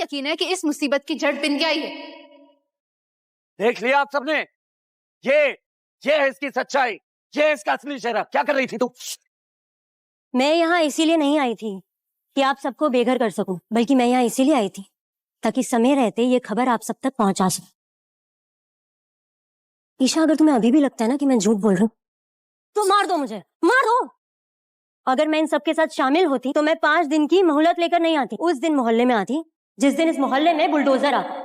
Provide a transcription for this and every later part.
यकीन है कि इस मुसीबत की जड़ बिंदिया ही है। देख लिया आप सबने, ये है इसकी सच्चाई, ये है इसका असली चेहरा। क्या कर रही थी तू? मैं यहाँ इसीलिए नहीं आई थी कि आप सबको बेघर कर सकूं, बल्कि मैं यहाँ इसीलिए आई थी ताकि समय रहते ये खबर आप सब तक पहुंचा सकूं। ईशा, अगर तुम्हें अभी भी लगता है ना कि मैं झूठ बोल रही हूँ तो मार दो मुझे, मार दो। अगर मैं इन सबके साथ शामिल होती तो मैं 5 दिन की मोहलत लेकर नहीं आती। उस दिन मोहल्ले में आती जिस दिन इस मोहल्ले में बुलडोजर आता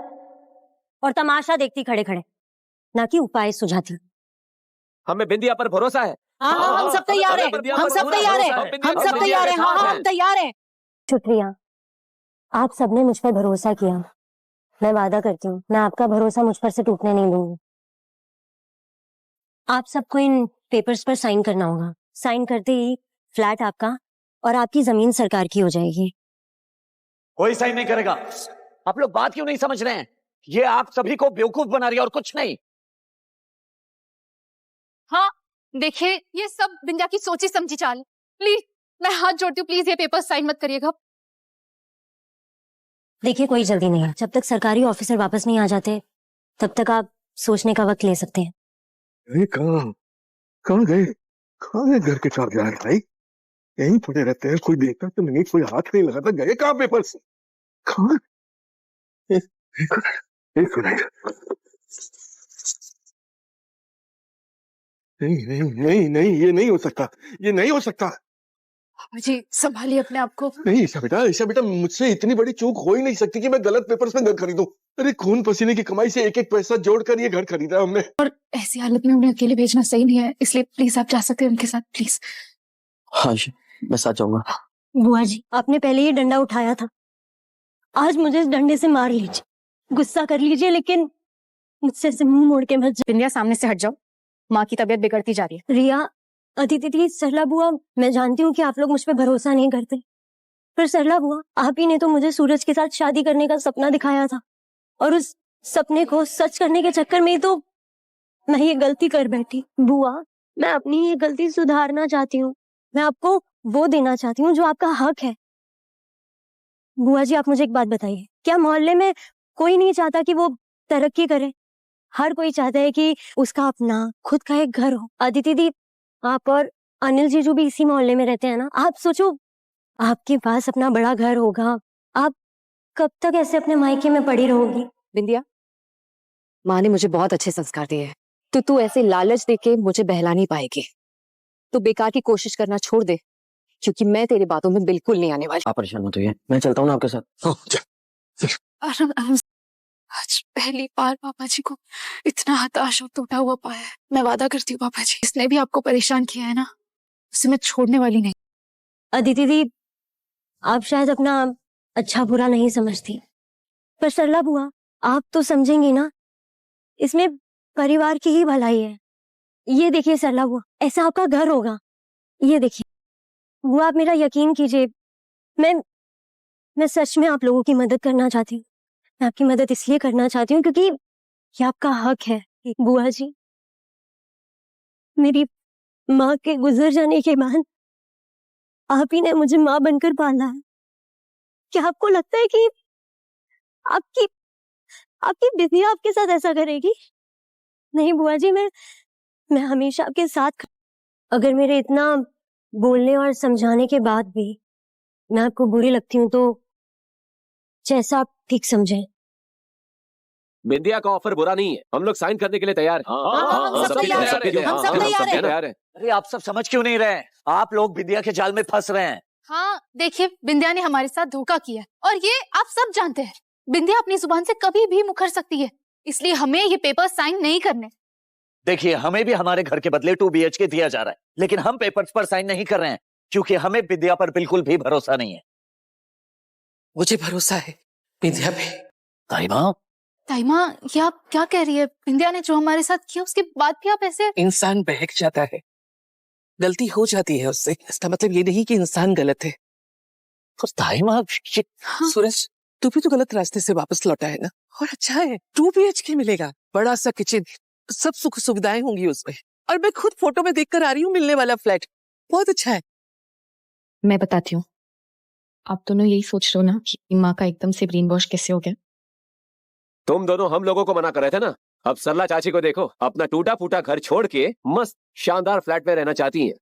और तमाशा देखती खड़े खड़े, ना कि उपाय सुझाती। हमें बिंदिया पर भरोसा है। हाँ, हम सब तैयार हैं, हम सब तैयार हैं, हम सब तैयार हैं। हाँ, हम तैयार हैं। शुक्रिया, आप सबने मुझ पर भरोसा किया। मैं वादा करती हूँ मैं आपका भरोसा मुझ पर से टूटने नहीं दूंगी। आप सबको इन पेपर्स पर साइन करना होगा। साइन करते ही फ्लैट आपका और आपकी जमीन सरकार की हो जाएगी। कोई साइन नहीं करेगा। आप लोग बात क्यों नहीं समझ रहे हैं? ये आप सभी को बेवकूफ बना रही है और कुछ नहीं। हाँ देखिए, ये सब बिंदिया की सोची समझी चाल। प्लीज, मैं हाथ जोड़ती हूँ, प्लीज ये पेपर साइन मत करिएगा। देखिए, कोई जल्दी नहीं है। जब तक सरकारी ऑफिसर वापस नहीं आ जाते तब तक आप सोचने का वक्त ले सकते हैं। कहाँ गए घर के चार्जर भाई? यहीं पड़े रहते हैं, कोई देखता तो नहीं, कोई हाथ नहीं लगाता। गए कहाँ पेपर्स? कहाँ? एक मिनट। नहीं, ये नहीं हो सकता, ये नहीं हो सकता। जी संभालिए अपने आप को। नहीं ईशा बेटा, मुझसे इतनी बड़ी चूक हो ही नहीं सकती कि मैं गलत पेपर्स में घर खरीदूं। अरे खून पसीने की कमाई से एक एक पैसा जोड़कर ये घर खरीदा हमने। और ऐसी हालत में उन्हें अकेले भेजना सही नहीं है, इसलिए प्लीज आप जा सकते हैं उनके साथ, प्लीज। हाँ मैं साथ जाऊंगा। बुआ जी, आपने पहले ये डंडा उठाया था, आज मुझे इस डंडे से मार लीजिए, गुस्सा कर लीजिए, लेकिन मुझसे से मुंह मोड़ के मत जाइए। बिंदिया, सामने से हट जाओ, माँ की तबीयत बिगड़ती जा रही है। रिया, अदिति दी, सरला बुआ, मैं जानती हूँ कि आप लोग मुझ पे भरोसा नहीं करते, पर सरला बुआ, आप ही ने तो मुझे सूरज के साथ शादी करने का सपना दिखाया था, और उस सपने को सच करने के चक्कर में तो मैं ये गलती कर बैठी। बुआ, मैं अपनी ये गलती सुधारना चाहती हूँ। मैं आपको वो देना चाहती हूँ जो आपका हक है। बुआ जी, आप मुझे एक बात बताइए, क्या मोहल्ले में कोई नहीं चाहता कि वो तरक्की करे? हर कोई चाहता है कि उसका अपना खुद का एक घर हो। अदिति दी, आप और अनिल जी जो भी इसी मोहल्ले में रहते हैं ना, आप सोचो, आपके पास अपना बड़ा घर होगा, आप कब तक ऐसे अपने मायके में पड़ी रहोगी? बिंदिया, माँ ने मुझे बहुत अच्छे संस्कार दिए हैं, तो तू ऐसे लालच देके मुझे बहला नहीं पाएगी। तू बेकार की कोशिश करना छोड़ दे, क्योंकि मैं तेरी बातों में बिल्कुल नहीं आने वाली। आप परेशान मत होइए, मैं चलता हूँ ना आपके साथ। आज पहली बार पापा जी को इतना हताश और टूटा हुआ पाया है। मैं वादा करती हूँ पापा जी, इसने भी आपको परेशान किया है ना, उसे मैं छोड़ने वाली नहीं। अदिति दी, आप शायद अपना अच्छा बुरा नहीं समझती, पर सरला बुआ, आप तो समझेंगी ना, इसमें परिवार की ही भलाई है। ये देखिए सरला बुआ, ऐसा आपका घर होगा, ये देखिए। बुआ, आप मेरा यकीन कीजिए, मैं सच में आप लोगों की मदद करना चाहती हूँ। मैं आपकी मदद इसलिए करना चाहती हूँ क्योंकि ये आपका हक है। बुआ जी, मेरी माँ के गुजर जाने के बाद आप ही ने मुझे माँ बनकर पाला है। क्या आपको लगता है कि आपकी बिटिया आपके साथ ऐसा करेगी? नहीं बुआ जी, मैं हमेशा आपके साथ। अगर मेरे इतना बोलने और समझाने के बाद भी मैं आपको बुरी लगती हूँ तो जैसा आप ठीक समझें। बिंदिया का ऑफर बुरा नहीं है, हम लोग साइन करने के लिए तैयार हैं। हम सब तैयार हैं। अरे आप सब समझ क्यों नहीं रहे? आप लोग बिंदिया के जाल में फंस रहे हैं। हाँ देखिए, बिंदिया ने हमारे साथ धोखा किया और ये आप सब जानते हैं। बिंदिया अपनी जुबान से कभी भी मुकर सकती है, इसलिए हमें ये पेपर साइन नहीं करने। देखिए, हमें भी हमारे घर के बदले 2 BHK दिया जा रहा है, लेकिन हम पेपर्स पर साइन नहीं कर रहे हैं क्योंकि हमें बिंदिया पर बिल्कुल भी भरोसा नहीं है। मुझे भरोसा है बिंदिया पे। ताइमा, ये आप क्या कह रही है? बिंदिया ने जो हमारे साथ किया उसके बाद भी आप ऐसे? इंसान बहक जाता है, गलती हो जाती है उससे, इसका मतलब ये नहीं कि इंसान गलत है। और ताइमा, सूरज, तू भी तो गलत रास्ते से वापस लौटा है ना, और अच्छा है 2 BHK मिलेगा, बड़ा सा किचन, सब सुख सुविधाएं होंगी उसमें, और मैं खुद फोटो में देखकर आ रही हूँ मिलने वाला फ्लैट बहुत अच्छा है। मैं बताती हूँ, आप दोनों यही सोच रहे हो ना कि माँ का एकदम से ब्रेन वॉश कैसे हो गया? तुम दोनों हम लोगों को मना कर रहे थे ना। अब सरला चाची को देखो, अपना टूटा फूटा घर छोड़ के मस्त शानदार फ्लैट में रहना चाहती हैं।